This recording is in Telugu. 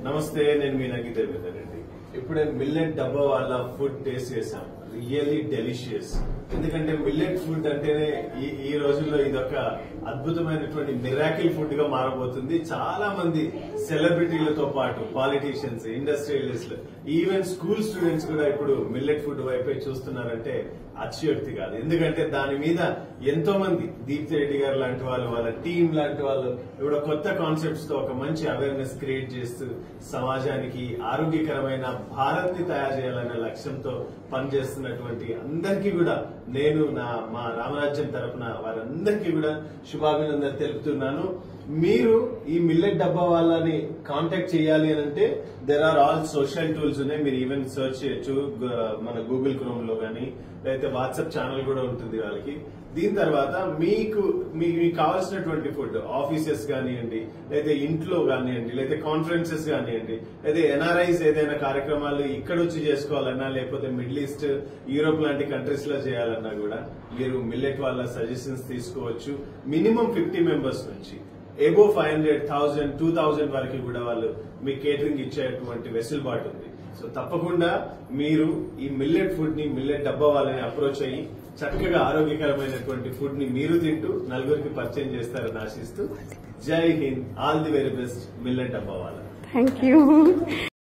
నమస్తే, నేను మీ నగి దేవేందర్ రెడ్డి. ఇప్పుడే మిల్లెట్ డబ్బా వాళ్ళ ఫుడ్ టేస్ట్ చేశాం. Really delicious. ఎందుకంటే మిల్లెట్ ఫుడ్ అంటేనే ఈ రోజుల్లో ఇదొక అద్భుతమైనటువంటి మిరాకిల్ ఫుడ్ గా మారబోతుంది. చాలా మంది సెలబ్రిటీలతో పాటు పాలిటీషియన్స్, ఇండస్ట్రియలిస్టులు, ఈవెన్ స్కూల్ స్టూడెంట్స్ కూడా ఇప్పుడు మిల్లెట్ ఫుడ్ వైపే చూస్తున్నారంటే అతిశయోక్తి కాదు. ఎందుకంటే దాని మీద ఎంతో మంది, దీప్తి రెడ్డి గారు లాంటి వాళ్ళు, వాళ్ళ టీం లాంటి వాళ్ళు ఇప్పుడు కొత్త కాన్సెప్ట్స్ తో ఒక మంచి అవేర్నెస్ క్రియేట్ చేస్తూ సమాజానికి ఆరోగ్యకరమైన భారత్ ని తయారు చేయాలనే లక్ష్యంతో పనిచేస్తున్నటువంటి అందరికీ కూడా నేను మా రామరాజ్యం తరపున వారందరికీ కూడా శుభాభినందనలు తెలుపుతున్నాను. మీరు ఈ మిల్లెట్ డబ్బా వాళ్ళని కాంటాక్ట్ చేయాలి అని అంటే there are all social tools ఉన్నాయి. మీరు ఈవెన్ సర్చ్ చేయొచ్చు మన గూగుల్ క్రోమ్ లో గానీ, లేకపోతే వాట్సాప్ ఛానల్ కూడా ఉంటుంది వాళ్ళకి. దీని తర్వాత మీకు కావాల్సినటువంటి ఫుడ్ ఆఫీసెస్ కానివ్వండి, లేదా ఇంట్లో కానివ్వండి, లేదా కాన్ఫరెన్సెస్ కానివ్వండి, లేదా ఎన్ఆర్ఐస్ ఏదైనా కార్యక్రమాలు ఇక్కడ వచ్చి చేసుకోవాలన్నా, లేకపోతే మిడిల్ ఈస్ట్, యూరోప్ లాంటి కంట్రీస్ లో చేయాలన్నా కూడా మీరు మిల్లెట్ వాళ్ళ సజెషన్స్ తీసుకోవచ్చు. మినిమం 50 మెంబర్స్ నుంచి ఎబో 500, 1000, 2000 వరకు కూడా వాళ్ళు మీ కేటరింగ్ ఇచ్చేటువంటి వెసులుబాటు ఉంది. సో తప్పకుండా మీరు ఈ మిల్లెట్ ఫుడ్ ని, మిల్లెట్ డబ్బా వాళ్ళని అప్రోచ్ అయ్యి చక్కగా ఆరోగ్యకరమైనటువంటి ఫుడ్ ని మీరు తింటూ నలుగురికి పరిచయం చేస్తారని ఆశిస్తూ, జై Hind, all the very best millet డబ్బా వాళ్ళ. Thank you.